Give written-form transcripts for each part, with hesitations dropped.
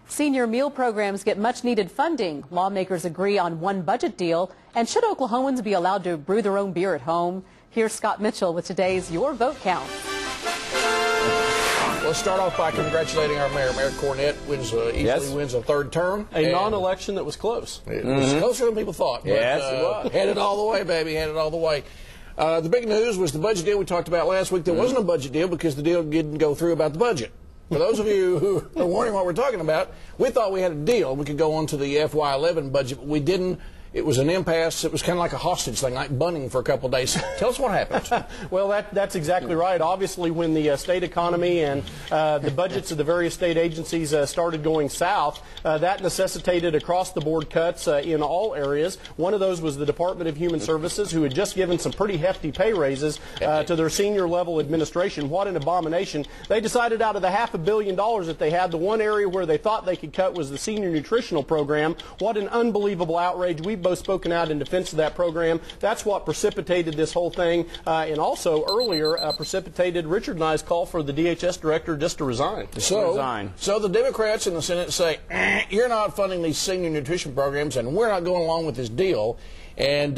Senior meal programs get much-needed funding. Lawmakers agree on one budget deal. And should Oklahomans be allowed to brew their own beer at home? Here's Scott Mitchell with today's Your Vote Count. Let's start off by congratulating our mayor. Mayor Cornett easily wins a third term. A non-election that was close. It was closer than people thought. But, yes, it was. Headed all the way, baby. Headed all the way. The big news was the budget deal we talked about last week. There wasn't a budget deal because the deal didn't go through about the budget. For those of you who are wondering what we're talking about, we thought we had a deal. We could go on to the FY11 budget, but we didn't. It was an impasse. It was kind of like a hostage thing, like bunning for a couple of days. Tell us what happened. Well, that's exactly right. Obviously, when the state economy and the budgets of the various state agencies started going south, that necessitated across-the-board cuts in all areas. One of those was the Department of Human Services, who had just given some pretty hefty pay raises to their senior-level administration. What an abomination. They decided out of the $500 million that they had, the one area where they thought they could cut was the senior nutritional program. What an unbelievable outrage. We've both spoken out in defense of that program. That's what precipitated this whole thing, and also earlier precipitated Richard and I's call for the DHS director just to resign. So the Democrats in the Senate say, you're not funding these senior nutrition programs, and we're not going along with this deal. And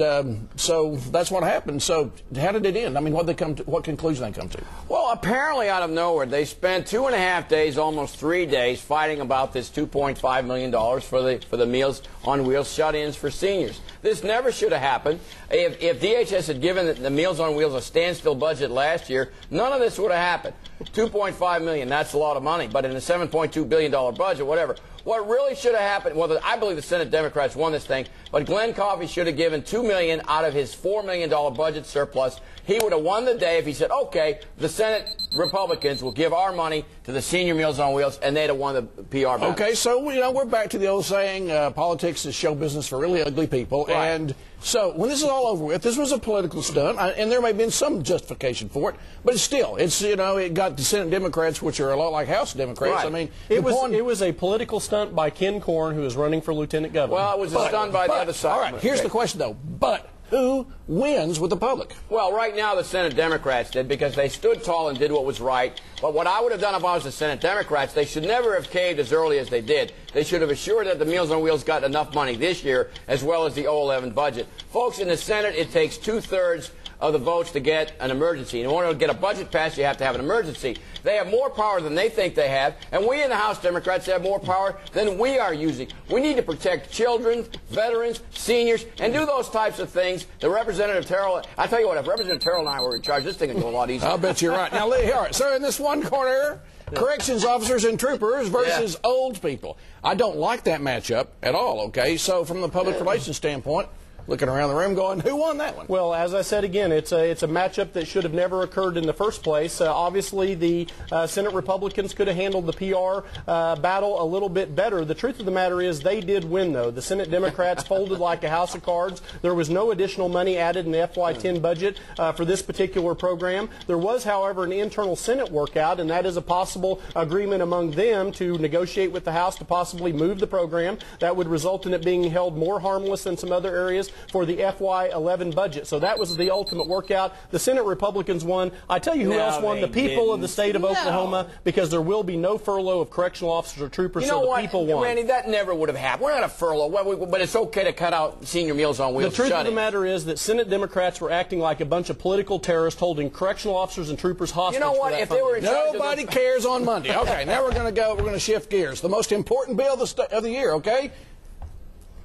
so that's what happened. So how did it end? I mean, what conclusion they come to? Well, apparently out of nowhere, they spent 2.5 days, almost 3 days, fighting about this $2.5 million for the Meals on Wheels shut-ins for seniors. This never should have happened. If DHS had given the Meals on Wheels a standstill budget last year, none of this would have happened. $2.5 million, that's a lot of money, but in a $7.2 billion budget, whatever. What really should have happened, well, I believe the Senate Democrats won this thing, but Glenn Coffey should have given $2 million out of his $4 million budget surplus. He would have won the day if he said, okay, the Senate Republicans will give our money to the senior Meals on Wheels, and they'd have won the PR battle. Okay, so, we're back to the old saying, politics is show business for really ugly people. Right. And so when this is all over with, this was a political stunt, and there may have been some justification for it, but still, it got the Senate Democrats, which are a lot like House Democrats. Right. I mean, it was a political stunt by Ken Korn, who is running for lieutenant governor. Well, it was a stunt by the other side. All right, here's the question, though. But who wins with the public? Well, right now the Senate Democrats did, because they stood tall and did what was right. But what I would have done if I was the Senate Democrats, they should never have caved as early as they did. They should have assured that the Meals on Wheels got enough money this year, as well as the 2011 budget. Folks, in the Senate, it takes 2/3 of the votes to get an emergency. In order to get a budget passed, you have to have an emergency. They have more power than they think they have, and we in the House Democrats have more power than we are using. We need to protect children, veterans, seniors, and do those types of things. The Representative Terrell, I tell you what, if Representative Terrell and I were in charge, this thing would go a lot easier. I'll bet you're right. Now, all right, so in this one corner, corrections officers and troopers versus old people. I don't like that matchup at all, okay? So from the public relations standpoint, looking around the room going, who won that one? Well, as I said again, it's a matchup that should have never occurred in the first place. Obviously, the Senate Republicans could have handled the PR battle a little bit better. The truth of the matter is they did win, though. The Senate Democrats folded like a house of cards. There was no additional money added in the FY10 budget for this particular program. There was, however, an internal Senate workout, and that is a possible agreement among them to negotiate with the House to possibly move the program. That would result in it being held more harmless than some other areas for the FY11 budget. So that was the ultimate workout. The Senate Republicans won. I tell you who else won? The people of the state of Oklahoma, because there will be no furlough of correctional officers or troopers, you know so what, the people won. Randy, that never would have happened. We're not a furlough, but it's okay to cut out senior Meals on Wheels. The truth of the matter is that Senate Democrats were acting like a bunch of political terrorists holding correctional officers and troopers hostage. You know what? If they were in charge Nobody cares on Monday. Okay, now we're going to shift gears. The most important bill of the year, okay?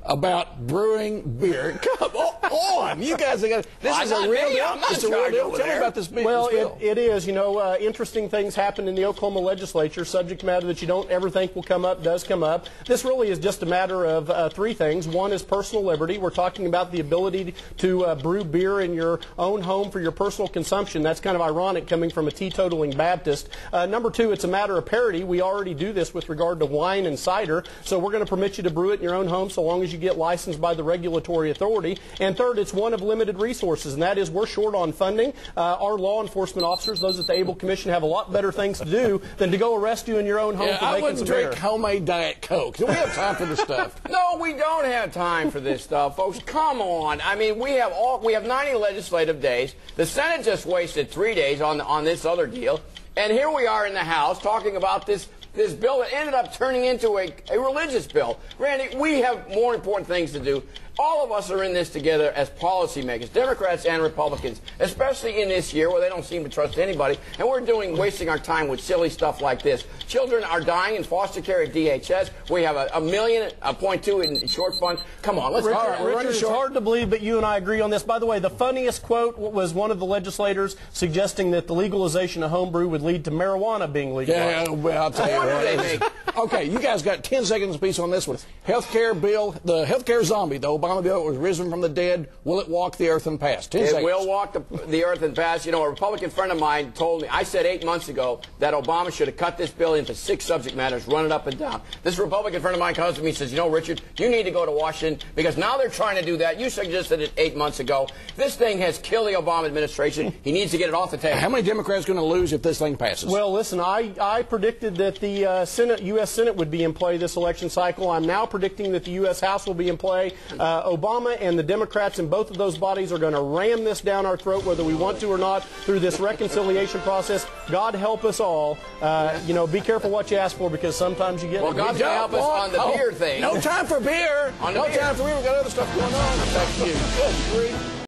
About brewing beer. Come on, you guys are going to. This is a real deal. It's a real deal. Tell me about this bill. Well, it is. Interesting things happen in the Oklahoma legislature. Subject matter that you don't ever think will come up does come up. This really is just a matter of three things. One is personal liberty. We're talking about the ability to brew beer in your own home for your personal consumption. That's kind of ironic coming from a teetotaling Baptist. Number two, it's a matter of parity. We already do this with regard to wine and cider, so we're going to permit you to brew it in your own home so long as you get licensed by the regulatory authority. And third, it's one of limited resources, and that is we're short on funding. Our law enforcement officers, those at the Able Commission, have a lot better things to do than to go arrest you in your own home for making some beer. I wouldn't drink homemade Diet Coke. Do we have time for this stuff? No, we don't have time for this stuff, folks. Come on. I mean, we have 90 legislative days. The Senate just wasted 3 days on this other deal. And here we are in the House talking about this this bill that ended up turning into a religious bill. Randy, we have more important things to do. All of us are in this together as policymakers, Democrats and Republicans, especially in this year where they don't seem to trust anybody, and we're wasting our time with silly stuff like this. Children are dying in foster care at DHS. We have $1.2 million in short funds. Come on, let's go. Richard, it's hard to believe, but you and I agree on this. By the way, the funniest quote was one of the legislators suggesting that the legalization of homebrew would lead to marijuana being legalized. Yeah, well, I'll tell you what. Okay, you guys got 10 seconds apiece on this one. Healthcare bill, the healthcare zombie, the Obama bill was risen from the dead. Will it walk the earth and pass? 10 seconds. It will walk the earth and pass. You know, a Republican friend of mine told me, I said 8 months ago that Obama should have cut this bill into 6 subject matters, run it up and down. This Republican friend of mine comes to me and says, you know, Richard, you need to go to Washington because now they're trying to do that. You suggested it 8 months ago. This thing has killed the Obama administration. He needs to get it off the table. How many Democrats are going to lose if this thing passes? Well, listen, I predicted that the U.S. Senate would be in play this election cycle. I'm now predicting that the U.S. House will be in play. Obama and the Democrats in both of those bodies are going to ram this down our throat, whether we want to or not, through this reconciliation process. God help us all. You know, be careful what you ask for because sometimes you get. Well, God's going to help us on the beer thing. No time for beer. No time for beer. We've got other stuff going on. Back to you. Good grief.